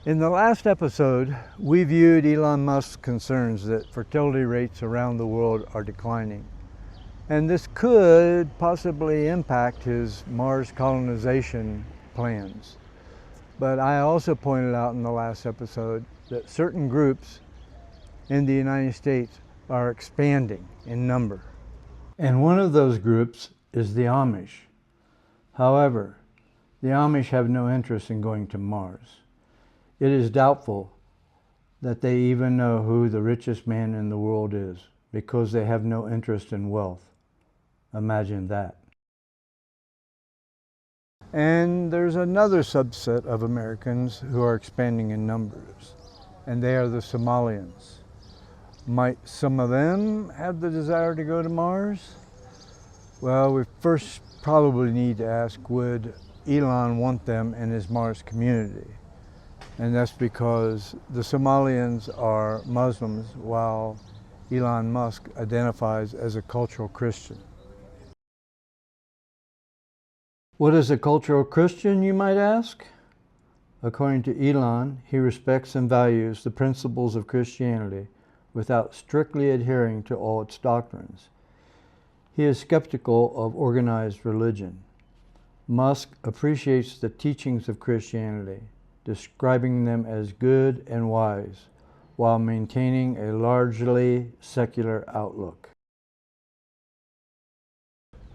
In the last episode, we viewed Elon Musk's concerns that fertility rates around the world are declining. And this could possibly impact his Mars colonization plans. But I also pointed out in the last episode that certain groups in the United States are expanding in number. And one of those groups is the Amish. However, the Amish have no interest in going to Mars. It is doubtful that they even know who the richest man in the world is because they have no interest in wealth. Imagine that. And there's another subset of Americans who are expanding in numbers, and they are the Somalians. Might some of them have the desire to go to Mars? Well, we first probably need to ask, would Elon want them in his Mars community? And that's because the Somalians are Muslims while Elon Musk identifies as a cultural Christian. What is a cultural Christian, you might ask? According to Elon, he respects and values the principles of Christianity without strictly adhering to all its doctrines. He is skeptical of organized religion. Musk appreciates the teachings of Christianity, describing them as good and wise, while maintaining a largely secular outlook.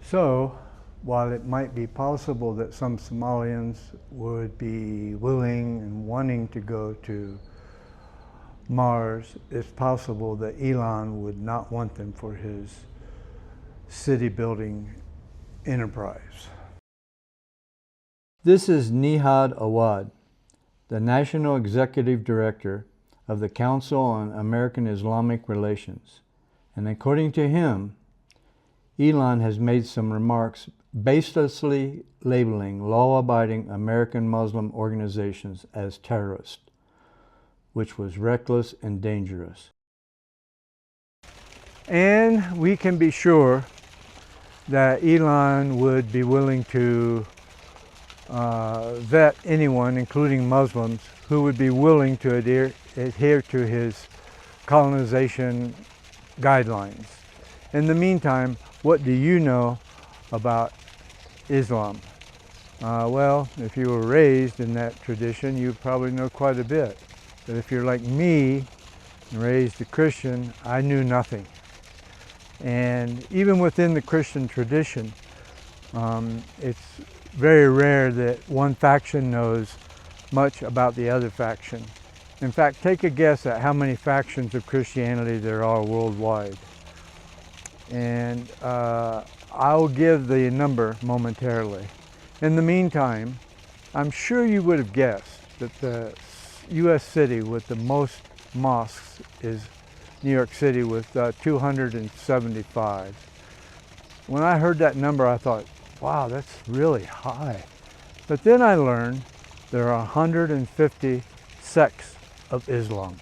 So, while it might be possible that some Somalians would be willing and wanting to go to Mars, it's possible that Elon would not want them for his city building enterprise. This is Nihad Awad, the National Executive Director of the Council on American Islamic Relations. And according to him, Elon has made some remarks baselessly labeling law-abiding American Muslim organizations as terrorists, which was reckless and dangerous. And we can be sure that Elon would be willing to vet anyone, including Muslims, who would be willing to adhere to his colonization guidelines. In the meantime, what do you know about Islam? Well, if you were raised in that tradition, you probably know quite a bit. But if you're like me, raised a Christian, I knew nothing. And even within the Christian tradition, it's very rare that one faction knows much about the other faction. In fact, take a guess at how many factions of Christianity there are worldwide. And I'll give the number momentarily. In the meantime, I'm sure you would have guessed that the U.S. city with the most mosques is New York City with 275. When I heard that number, I thought, wow, that's really high. But then I learned there are 150 sects of Islam.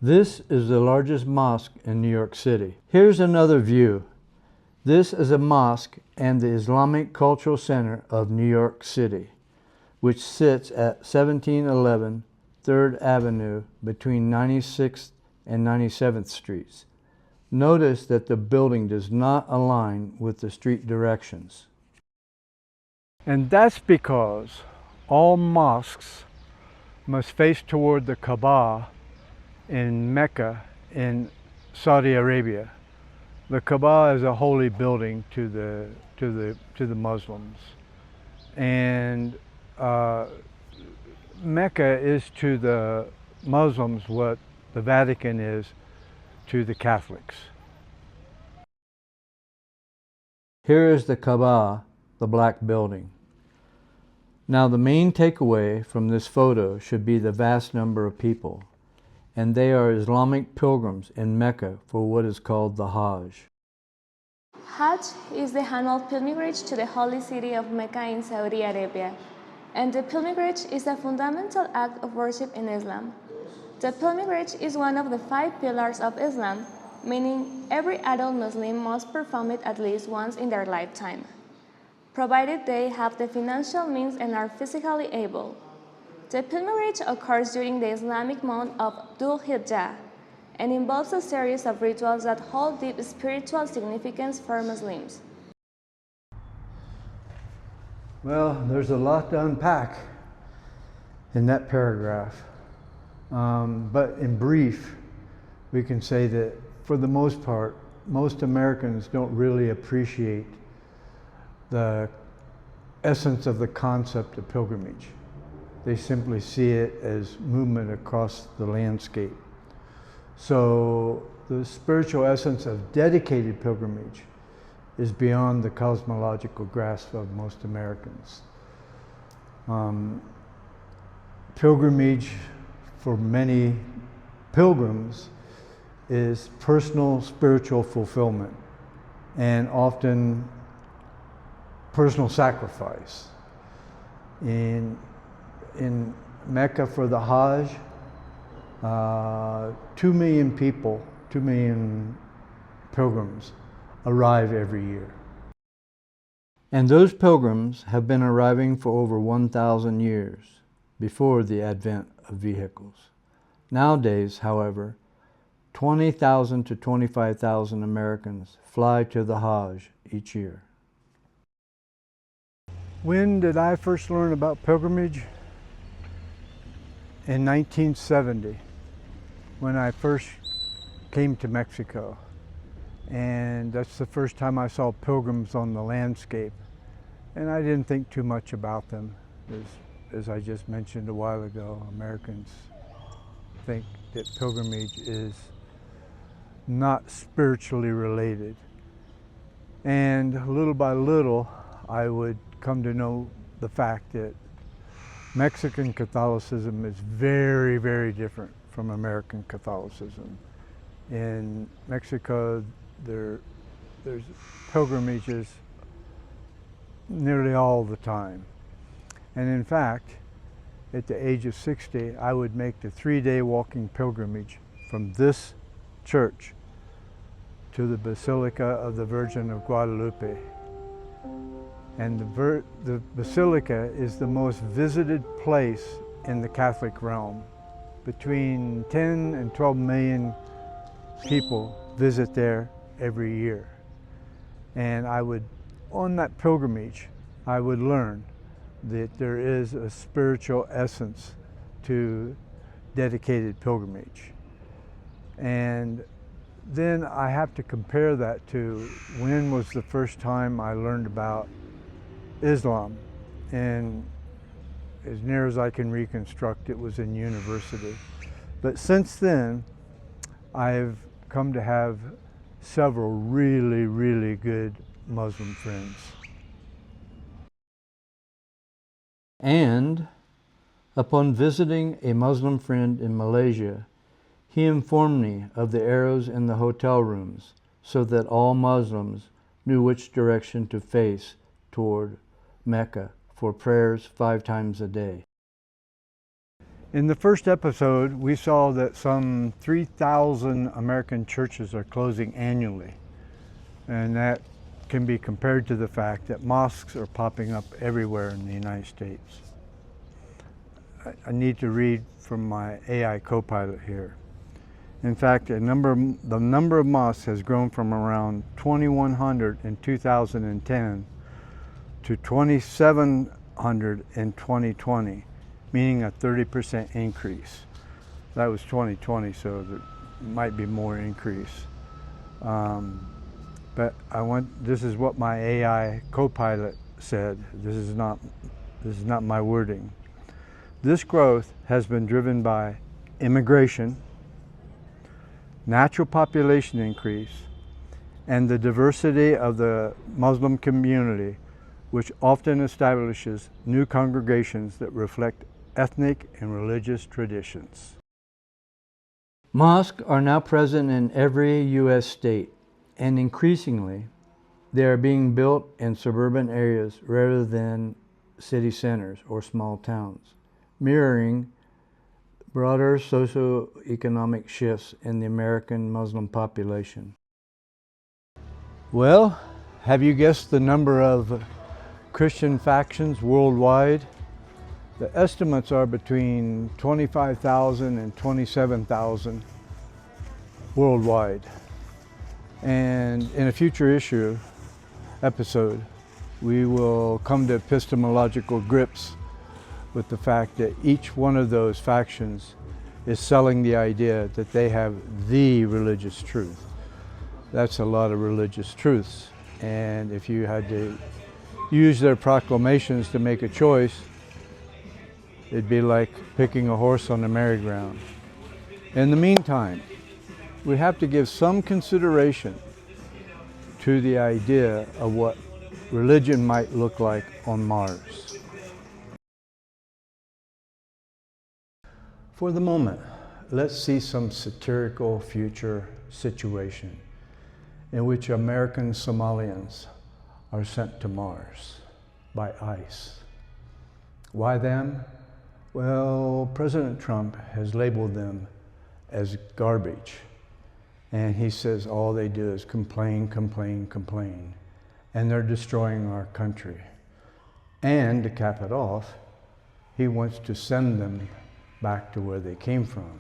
This is the largest mosque in New York City. Here's another view. This is a mosque and the Islamic Cultural Center of New York City, which sits at 1711 3rd Avenue between 96th and 97th Streets. Notice that the building does not align with the street directions. And that's because all mosques must face toward the Kaaba in Mecca in Saudi Arabia. The Kaaba is a holy building to the Muslims, and Mecca is to the Muslims what the Vatican is to the Catholics. Here is the Kaaba, the black building. Now the main takeaway from this photo should be the vast number of people, and they are Islamic pilgrims in Mecca for what is called the Hajj. Hajj is the annual pilgrimage to the holy city of Mecca in Saudi Arabia, and the pilgrimage is a fundamental act of worship in Islam. The pilgrimage is one of the 5 pillars of Islam, meaning every adult Muslim must perform it at least once in their lifetime. provided they have the financial means and are physically able. The pilgrimage occurs during the Islamic month of Dhul Hijjah and involves a series of rituals that hold deep spiritual significance for Muslims. Well, there's a lot to unpack in that paragraph. But in brief, we can say that for the most part, most Americans don't really appreciate the essence of the concept of pilgrimage. They simply see it as movement across the landscape. So the spiritual essence of dedicated pilgrimage is beyond the cosmological grasp of most Americans. Pilgrimage for many pilgrims is personal spiritual fulfillment and often personal sacrifice. In Mecca for the Hajj, 2 million people, 2 million pilgrims arrive every year. And those pilgrims have been arriving for over 1,000 years before the advent of vehicles. Nowadays, however, 20,000 to 25,000 Americans fly to the Hajj each year. When did I first learn about pilgrimage? In 1970, when I first came to Mexico. And that's the first time I saw pilgrims on the landscape. And I didn't think too much about them. As I just mentioned a while ago, Americans think that pilgrimage is not spiritually related. And little by little, I would come to know the fact that Mexican Catholicism is very, very different from American Catholicism. In Mexico, there's pilgrimages nearly all the time. And in fact, at the age of 60, I would make the 3-day walking pilgrimage from this church to the Basilica of the Virgin of Guadalupe. And the Basilica is the most visited place in the Catholic realm. Between 10 and 12 million people visit there every year. And on that pilgrimage, I would learn that there is a spiritual essence to dedicated pilgrimage. And then I have to compare that to when was the first time I learned about Islam. And as near as I can reconstruct, it was in university. But since then, I've come to have several really, really good Muslim friends. And upon visiting a Muslim friend in Malaysia, he informed me of the arrows in the hotel rooms so that all Muslims knew which direction to face toward Mecca for prayers 5 times a day. In the first episode, we saw that some 3,000 American churches are closing annually. And that can be compared to the fact that mosques are popping up everywhere in the United States. I need to read from my AI co-pilot here. In fact, the number of mosques has grown from around 2,100 in 2010 to 2,700 in 2020, meaning a 30% increase. That was 2020, so there might be more increase. But this is what my AI co-pilot said. This is not my wording. This growth has been driven by immigration, natural population increase, and the diversity of the Muslim community, which often establishes new congregations that reflect ethnic and religious traditions. Mosques are now present in every U.S. state, and increasingly, they are being built in suburban areas rather than city centers or small towns, mirroring broader socioeconomic shifts in the American Muslim population. Well, have you guessed the number of Christian factions worldwide. The estimates are between 25,000 and 27,000 worldwide. And in a future episode, we will come to epistemological grips with the fact that each one of those factions is selling the idea that they have the religious truth. That's a lot of religious truths. And if you had to use their proclamations to make a choice, it'd be like picking a horse on the merry-go-round. In the meantime, we have to give some consideration to the idea of what religion might look like on Mars. For the moment, let's see some satirical future situation in which American Somalians are sent to Mars by ICE. Why them? Well, President Trump has labeled them as garbage. And he says all they do is complain, complain, complain. And they're destroying our country. And to cap it off, he wants to send them back to where they came from.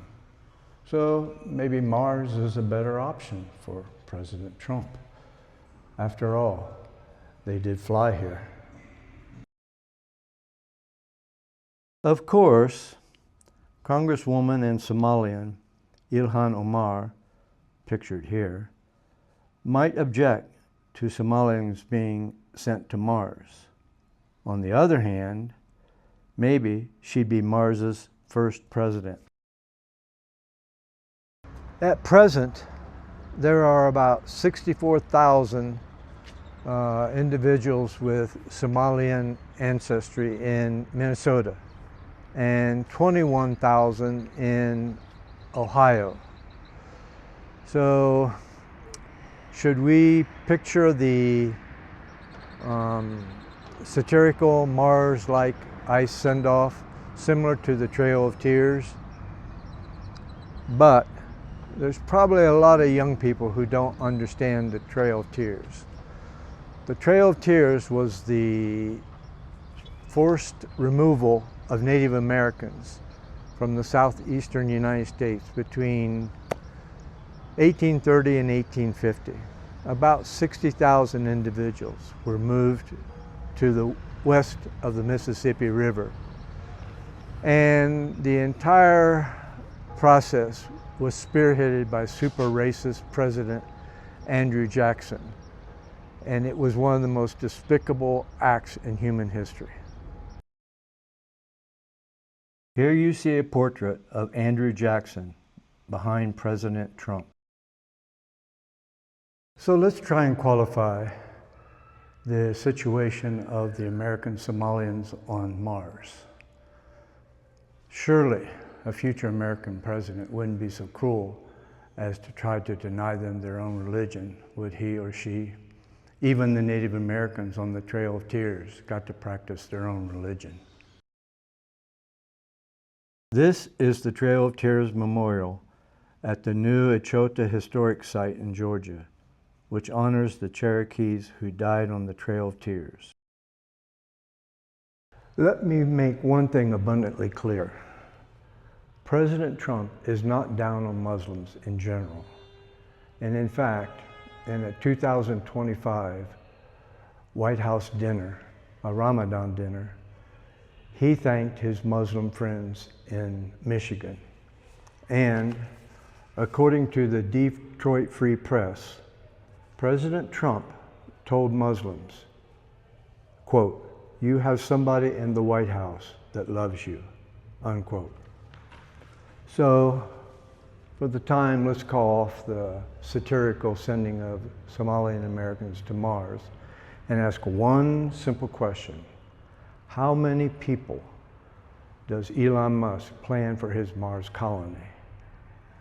So maybe Mars is a better option for President Trump. After all, they did fly here. Of course, Congresswoman and Somalian Ilhan Omar, pictured here, might object to Somalians being sent to Mars. On the other hand, maybe she'd be Mars's first president. At present, there are about 64,000 individuals with Somalian ancestry in Minnesota and 21,000 in Ohio. So should we picture the satirical Mars-like ice send-off similar to the Trail of Tears? But there's probably a lot of young people who don't understand the Trail of Tears. The Trail of Tears was the forced removal of Native Americans from the southeastern United States between 1830 and 1850. About 60,000 individuals were moved to the west of the Mississippi River. And the entire process was spearheaded by super racist President Andrew Jackson. And it was one of the most despicable acts in human history. Here you see a portrait of Andrew Jackson behind President Trump. So let's try and qualify the situation of the American Somalians on Mars. Surely a future American president wouldn't be so cruel as to try to deny them their own religion, would he or she? Even the Native Americans on the Trail of Tears got to practice their own religion. This is the Trail of Tears Memorial at the new Echota Historic Site in Georgia, which honors the Cherokees who died on the Trail of Tears. Let me make one thing abundantly clear. President Trump is not down on Muslims in general. And in fact, in a 2025 White House dinner, a Ramadan dinner, he thanked his Muslim friends in Michigan. And according to the Detroit Free Press, President Trump told Muslims, quote, "You have somebody in the White House that loves you," unquote. So, for the time, let's call off the satirical sending of Somalian Americans to Mars and ask one simple question. How many people does Elon Musk plan for his Mars colony?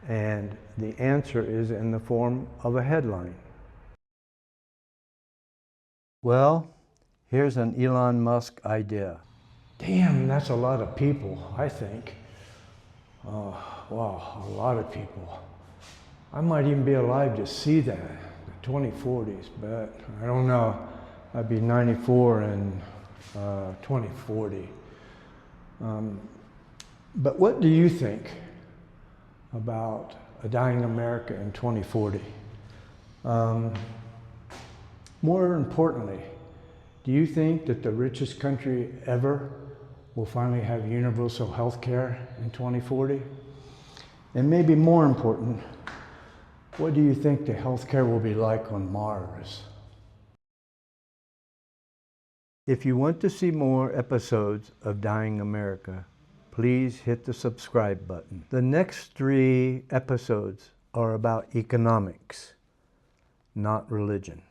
And the answer is in the form of a headline. Well, here's an Elon Musk idea. Damn, that's a lot of people, I think. Oh, wow, a lot of people. I might even be alive to see that, the 2040s, but I don't know. I'd be 94 in 2040. But what do you think about a dying America in 2040? More importantly, do you think that the richest country ever will finally have universal health care in 2040? And maybe more important, what do you think the health care will be like on Mars? If you want to see more episodes of Dying America, please hit the subscribe button. The next 3 episodes are about economics, not religion.